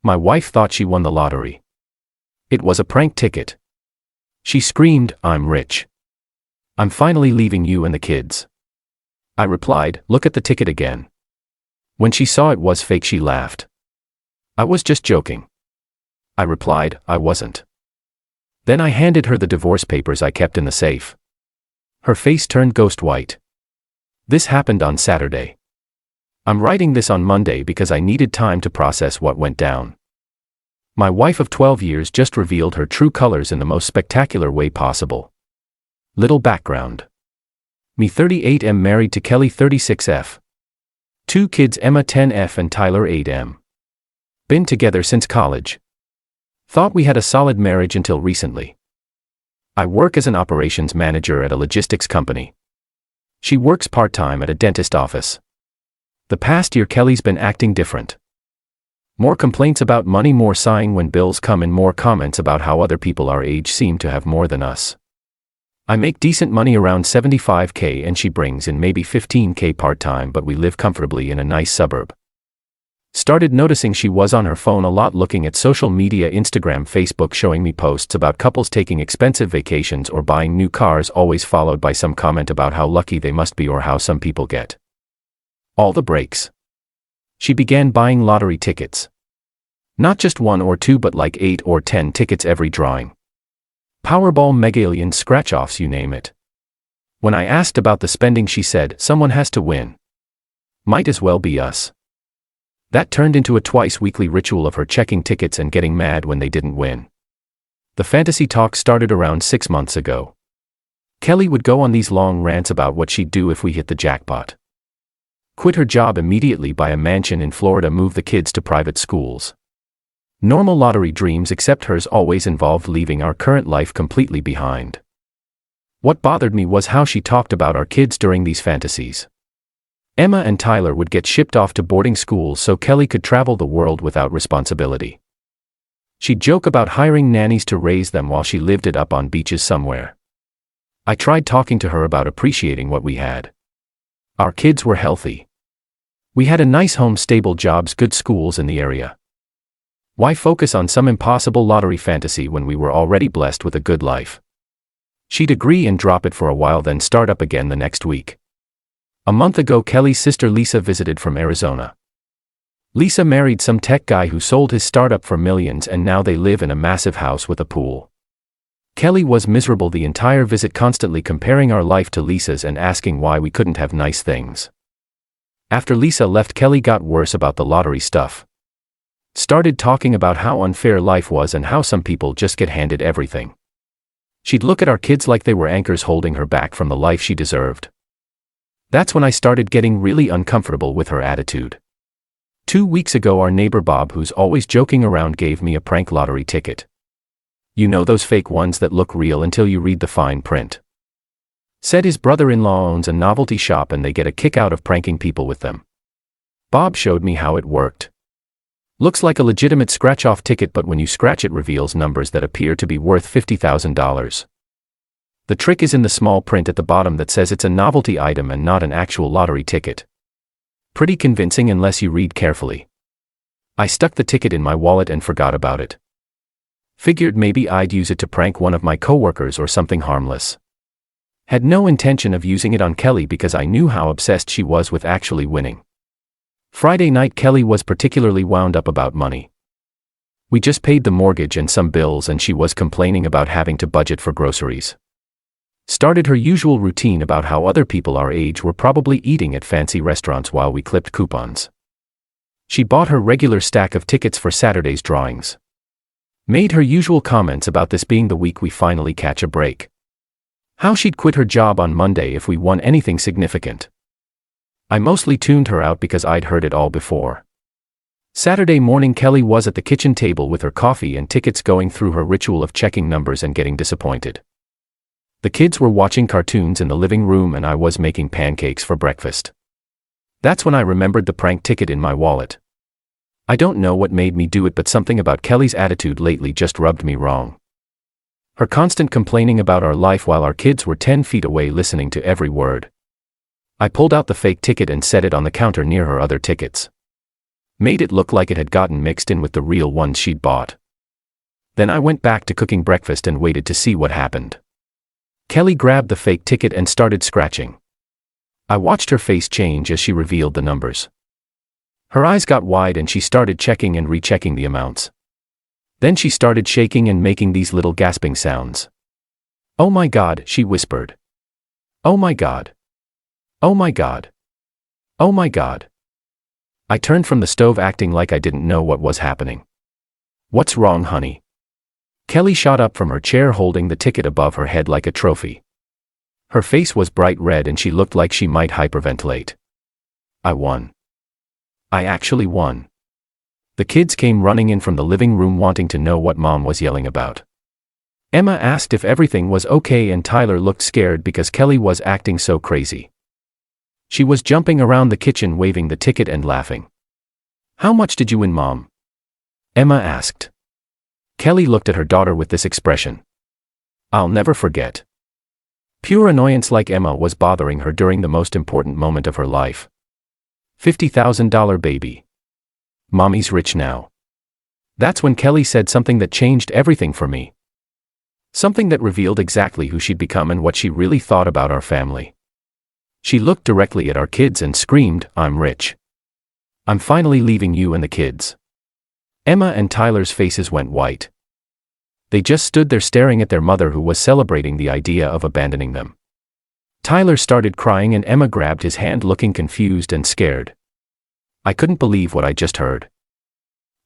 My wife thought she won the lottery. It was a prank ticket. She screamed, "I'm rich. I'm finally leaving you and the kids." I replied, "Look at the ticket again." When she saw it was fake, she laughed. "I was just joking." I replied, "I wasn't." Then I handed her the divorce papers I kept in the safe. Her face turned ghost white. This happened on Saturday. I'm writing this on Monday because I needed time to process what went down. My wife of 12 years just revealed her true colors in the most spectacular way possible. Little background. Me 38 am married to Qley 36F. 2 kids, Emma 10F and Tyler 8M. Been together since college. Thought we had a solid marriage until recently. I work as an operations manager at a logistics company. She works part-time at a dentist office. The past year Qley's been acting different. More complaints about money, more sighing when bills come in, more comments about how other people our age seem to have more than us. I make decent money around $75K and she brings in maybe $15K part-time, but we live comfortably in a nice suburb. Started noticing she was on her phone a lot, looking at social media, Instagram, Facebook, showing me posts about couples taking expensive vacations or buying new cars, always followed by some comment about how lucky they must be or how some people get all the breaks. She began buying lottery tickets. Not just 1 or 2 but like 8 or 10 tickets every drawing. Powerball, Megallion, scratch-offs, you name it. When I asked about the spending, she said, "Someone has to win. Might as well be us." That turned into a twice-weekly ritual of her checking tickets and getting mad when they didn't win. The fantasy talk started around 6 months ago. Qley would go on these long rants about what she'd do if we hit the jackpot. Quit her job immediately, buy a mansion in Florida, move the kids to private schools. Normal lottery dreams, except hers always involved leaving our current life completely behind. What bothered me was how she talked about our kids during these fantasies. Emma and Tyler would get shipped off to boarding schools so Qley could travel the world without responsibility. She'd joke about hiring nannies to raise them while she lived it up on beaches somewhere. I tried talking to her about appreciating what we had. Our kids were healthy. We had a nice home, stable jobs, good schools in the area. Why focus on some impossible lottery fantasy when we were already blessed with a good life? She'd agree and drop it for a while, then start up again the next week. A month ago, Qley's sister Lisa visited from Arizona. Lisa married some tech guy who sold his startup for millions, and now they live in a massive house with a pool. Qley was miserable the entire visit, constantly comparing our life to Lisa's and asking why we couldn't have nice things. After Lisa left, Qley got worse about the lottery stuff. Started talking about how unfair life was and how some people just get handed everything. She'd look at our kids like they were anchors holding her back from the life she deserved. That's when I started getting really uncomfortable with her attitude. 2 weeks ago, our neighbor Bob, who's always joking around, gave me a prank lottery ticket. You know, those fake ones that look real until you read the fine print. Said his brother-in-law owns a novelty shop and they get a kick out of pranking people with them. Bob showed me how it worked. Looks like a legitimate scratch-off ticket, but when you scratch it reveals numbers that appear to be worth $50,000. The trick is in the small print at the bottom that says it's a novelty item and not an actual lottery ticket. Pretty convincing unless you read carefully. I stuck the ticket in my wallet and forgot about it. Figured maybe I'd use it to prank one of my coworkers or something harmless. Had no intention of using it on Qley because I knew how obsessed she was with actually winning. Friday night, Qley was particularly wound up about money. We just paid the mortgage and some bills and she was complaining about having to budget for groceries. Started her usual routine about how other people our age were probably eating at fancy restaurants while we clipped coupons. She bought her regular stack of tickets for Saturday's drawings. Made her usual comments about this being the week we finally catch a break. How she'd quit her job on Monday if we won anything significant. I mostly tuned her out because I'd heard it all before. Saturday morning, Qley was at the kitchen table with her coffee and tickets, going through her ritual of checking numbers and getting disappointed. The kids were watching cartoons in the living room and I was making pancakes for breakfast. That's when I remembered the prank ticket in my wallet. I don't know what made me do it, but something about Qley's attitude lately just rubbed me wrong. Her constant complaining about our life while our kids were 10 feet away listening to every word. I pulled out the fake ticket and set it on the counter near her other tickets. Made it look like it had gotten mixed in with the real ones she'd bought. Then I went back to cooking breakfast and waited to see what happened. Qley grabbed the fake ticket and started scratching. I watched her face change as she revealed the numbers. Her eyes got wide and she started checking and rechecking the amounts. Then she started shaking and making these little gasping sounds. "Oh my God," she whispered. "Oh my God. Oh my God. Oh my God." I turned from the stove acting like I didn't know what was happening. "What's wrong, honey?" Qley shot up from her chair holding the ticket above her head like a trophy. Her face was bright red and she looked like she might hyperventilate. "I won. I actually won." The kids came running in from the living room wanting to know what Mom was yelling about. Emma asked if everything was okay and Tyler looked scared because Qley was acting so crazy. She was jumping around the kitchen waving the ticket and laughing. "How much did you win, Mom?" Emma asked. Qley looked at her daughter with this expression. I'll never forget. Pure annoyance like Emma was bothering her during the most important moment of her life. $50,000 baby. Mommy's rich now. That's when Qley said something that changed everything for me. Something that revealed exactly who she'd become and what she really thought about our family. She looked directly at our kids and screamed, "I'm rich. I'm finally leaving you and the kids." Emma and Tyler's faces went white. They just stood there staring at their mother who was celebrating the idea of abandoning them. Tyler started crying and Emma grabbed his hand looking confused and scared. I couldn't believe what I just heard.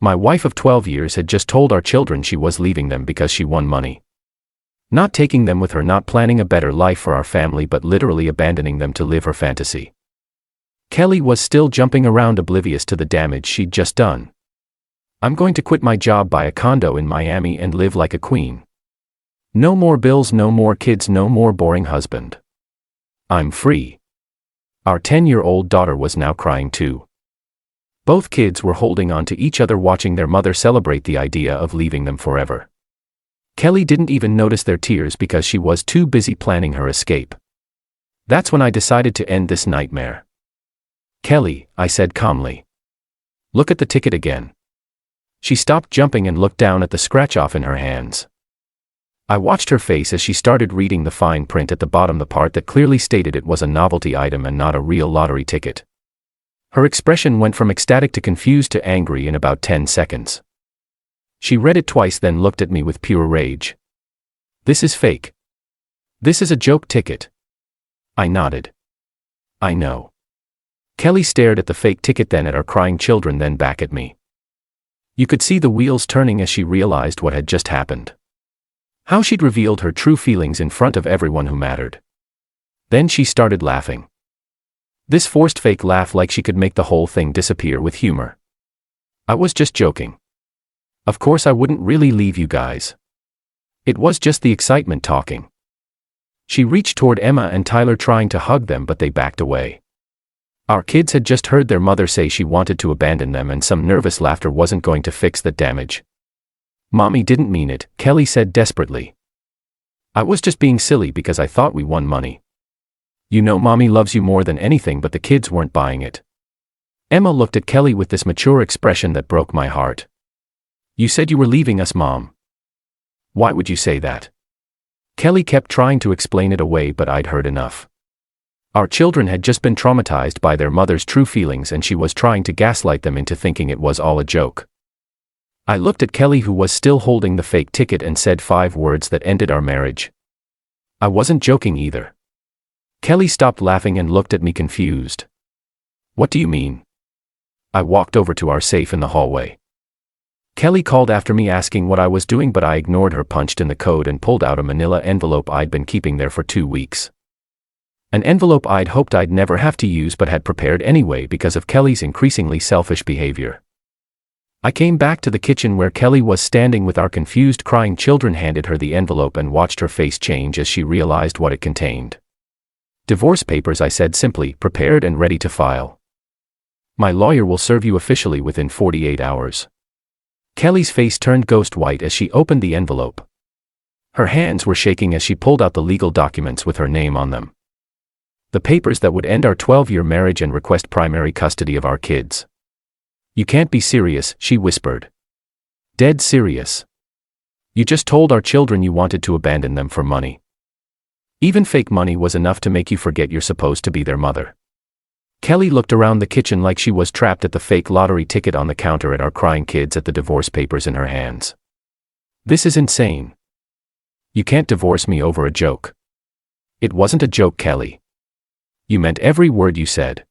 My wife of 12 years had just told our children she was leaving them because she won money. Not taking them with her, not planning a better life for our family, but literally abandoning them to live her fantasy. Qley was still jumping around oblivious to the damage she'd just done. "I'm going to quit my job, buy a condo in Miami and live like a queen. No more bills, no more kids, no more boring husband. I'm free." Our 10-year-old daughter was now crying too. Both kids were holding on to each other watching their mother celebrate the idea of leaving them forever. Qley didn't even notice their tears because she was too busy planning her escape. That's when I decided to end this nightmare. "Qley," I said calmly. "Look at the ticket again." She stopped jumping and looked down at the scratch-off in her hands. I watched her face as she started reading the fine print at the bottom, the part that clearly stated it was a novelty item and not a real lottery ticket. Her expression went from ecstatic to confused to angry in about 10 seconds. She read it twice, then looked at me with pure rage. "This is fake. This is a joke ticket." I nodded. "I know." Qley stared at the fake ticket, then at our crying children, then back at me. You could see the wheels turning as she realized what had just happened. How she'd revealed her true feelings in front of everyone who mattered. Then she started laughing. This forced fake laugh like she could make the whole thing disappear with humor. "I was just joking. Of course I wouldn't really leave you guys. It was just the excitement talking." She reached toward Emma and Tyler trying to hug them, but they backed away. Our kids had just heard their mother say she wanted to abandon them, and some nervous laughter wasn't going to fix that damage. "Mommy didn't mean it," Qley said desperately. "I was just being silly because I thought we won money. You know Mommy loves you more than anything, but the kids weren't buying it." Emma looked at Qley with this mature expression that broke my heart. "You said you were leaving us, Mom." "Why would you say that?" Qley kept trying to explain it away, but I'd heard enough. Our children had just been traumatized by their mother's true feelings, and she was trying to gaslight them into thinking it was all a joke. I looked at Qley, who was still holding the fake ticket, and said 5 words that ended our marriage. I wasn't joking either. Qley stopped laughing and looked at me confused. "What do you mean?" I walked over to our safe in the hallway. Qley called after me asking what I was doing, but I ignored her, punched in the code, and pulled out a manila envelope I'd been keeping there for 2 weeks. An envelope I'd hoped I'd never have to use but had prepared anyway because of Qley's increasingly selfish behavior. I came back to the kitchen where Qley was standing with our confused, crying children, handed her the envelope, and watched her face change as she realized what it contained. "Divorce papers," I said simply, "prepared and ready to file. My lawyer will serve you officially within 48 hours. Qley's face turned ghost white as she opened the envelope. Her hands were shaking as she pulled out the legal documents with her name on them. The papers that would end our 12-year marriage and request primary custody of our kids. You can't be serious, she whispered. Dead serious. You just told our children you wanted to abandon them for money. Even fake money was enough to make you forget you're supposed to be their mother. Qley looked around the kitchen like she was trapped at the fake lottery ticket on the counter at our crying kids at the divorce papers in her hands. This is insane. You can't divorce me over a joke. It wasn't a joke, Qley. You meant every word you said.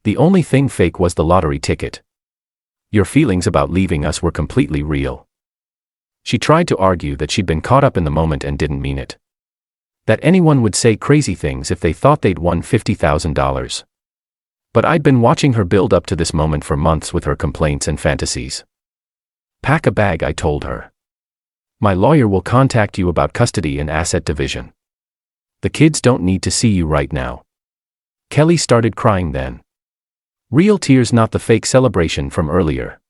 The only thing fake was the lottery ticket. Your feelings about leaving us were completely real. She tried to argue that she'd been caught up in the moment and didn't mean it. That anyone would say crazy things if they thought they'd won $50,000. But I'd been watching her build up to this moment for months with her complaints and fantasies. Pack a bag, I told her. My lawyer will contact you about custody and asset division. The kids don't need to see you right now. Qley started crying then. Real tears, not the fake celebration from earlier.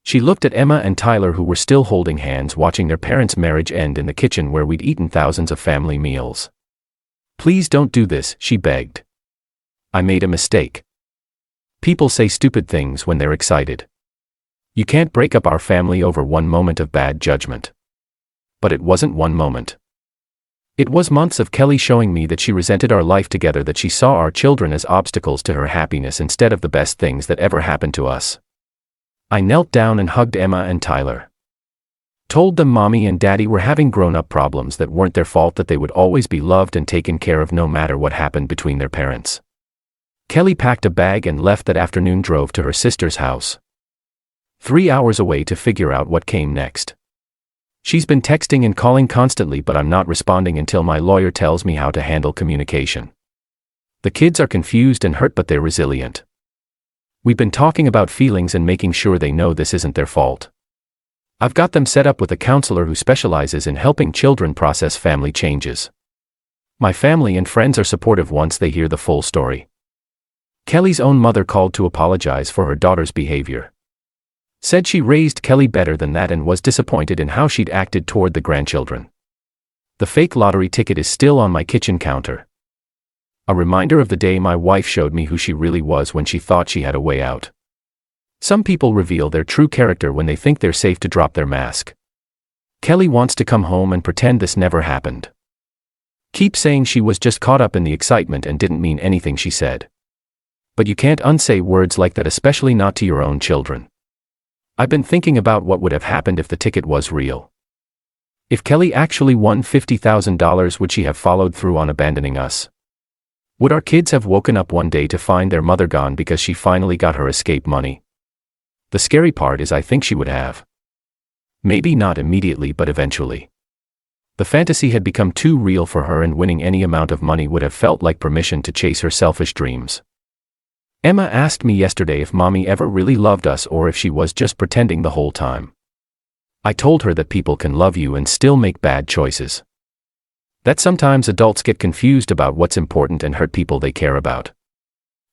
She looked at Emma and Tyler, who were still holding hands watching their parents' marriage end in the kitchen where we'd eaten thousands of family meals. Please don't do this, she begged. I made a mistake. People say stupid things when they're excited. You can't break up our family over one moment of bad judgment. But it wasn't one moment. It was months of Qley showing me that she resented our life together, that she saw our children as obstacles to her happiness instead of the best things that ever happened to us. I knelt down and hugged Emma and Tyler. Told them Mommy and Daddy were having grown-up problems that weren't their fault, that they would always be loved and taken care of no matter what happened between their parents. Qley packed a bag and left that afternoon, drove to her sister's house. 3 hours away to figure out what came next. She's been texting and calling constantly, but I'm not responding until my lawyer tells me how to handle communication. The kids are confused and hurt, but they're resilient. We've been talking about feelings and making sure they know this isn't their fault. I've got them set up with a counselor who specializes in helping children process family changes. My family and friends are supportive once they hear the full story. Qley's own mother called to apologize for her daughter's behavior. Said she raised Qley better than that and was disappointed in how she'd acted toward the grandchildren. The fake lottery ticket is still on my kitchen counter. A reminder of the day my wife showed me who she really was when she thought she had a way out. Some people reveal their true character when they think they're safe to drop their mask. Qley wants to come home and pretend this never happened. Keep saying she was just caught up in the excitement and didn't mean anything she said. But you can't unsay words like that, especially not to your own children. I've been thinking about what would have happened if the ticket was real. If Qley actually won $50,000, would she have followed through on abandoning us? Would our kids have woken up one day to find their mother gone because she finally got her escape money? The scary part is I think she would have. Maybe not immediately, but eventually. The fantasy had become too real for her, and winning any amount of money would have felt like permission to chase her selfish dreams. Emma asked me yesterday if Mommy ever really loved us or if she was just pretending the whole time. I told her that people can love you and still make bad choices. That sometimes adults get confused about what's important and hurt people they care about.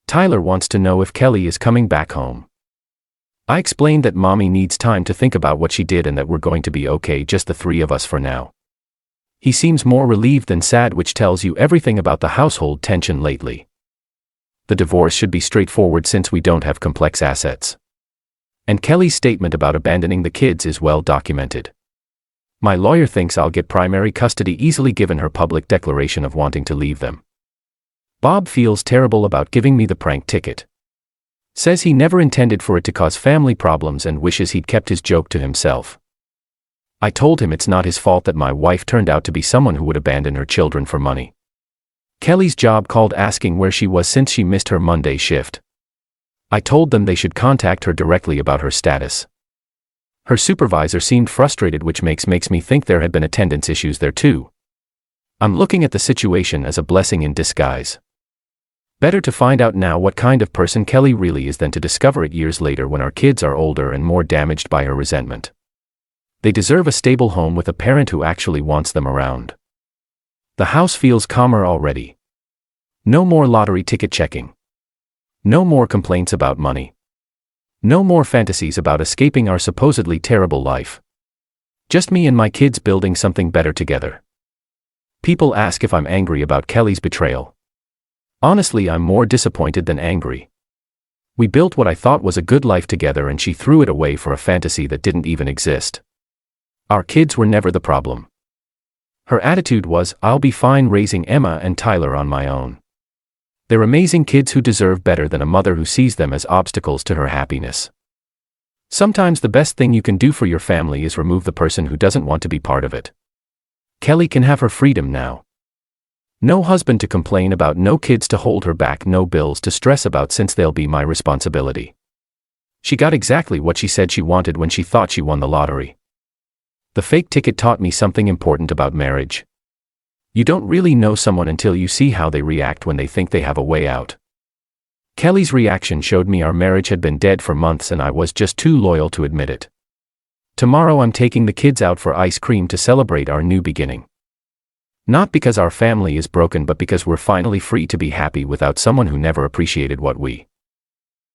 Tyler wants to know if Qley is coming back home. I explained that Mommy needs time to think about what she did and that we're going to be okay, just the three of us for now. He seems more relieved than sad, which tells you everything about the household tension lately. The divorce should be straightforward since we don't have complex assets. And Qley's statement about abandoning the kids is well documented. My lawyer thinks I'll get primary custody easily given her public declaration of wanting to leave them. Bob feels terrible about giving me the prank ticket. Says he never intended for it to cause family problems and wishes he'd kept his joke to himself. I told him it's not his fault that my wife turned out to be someone who would abandon her children for money. Qley's job called asking where she was since she missed her Monday shift. I told them they should contact her directly about her status. Her supervisor seemed frustrated, which makes me think there had been attendance issues there too. I'm looking at the situation as a blessing in disguise. Better to find out now what kind of person Qley really is than to discover it years later when our kids are older and more damaged by her resentment. They deserve a stable home with a parent who actually wants them around. The house feels calmer already. No more lottery ticket checking. No more complaints about money. No more fantasies about escaping our supposedly terrible life. Just me and my kids building something better together. People ask if I'm angry about Qley's betrayal. Honestly, I'm more disappointed than angry. We built what I thought was a good life together and she threw it away for a fantasy that didn't even exist. Our kids were never the problem. Her attitude was, I'll be fine raising Emma and Tyler on my own. They're amazing kids who deserve better than a mother who sees them as obstacles to her happiness. Sometimes the best thing you can do for your family is remove the person who doesn't want to be part of it. Qley can have her freedom now. No husband to complain about, no kids to hold her back, no bills to stress about since they'll be my responsibility. She got exactly what she said she wanted when she thought she won the lottery. The fake ticket taught me something important about marriage. You don't really know someone until you see how they react when they think they have a way out. Qley's reaction showed me our marriage had been dead for months and I was just too loyal to admit it. Tomorrow I'm taking the kids out for ice cream to celebrate our new beginning. Not because our family is broken, but because we're finally free to be happy without someone who never appreciated what we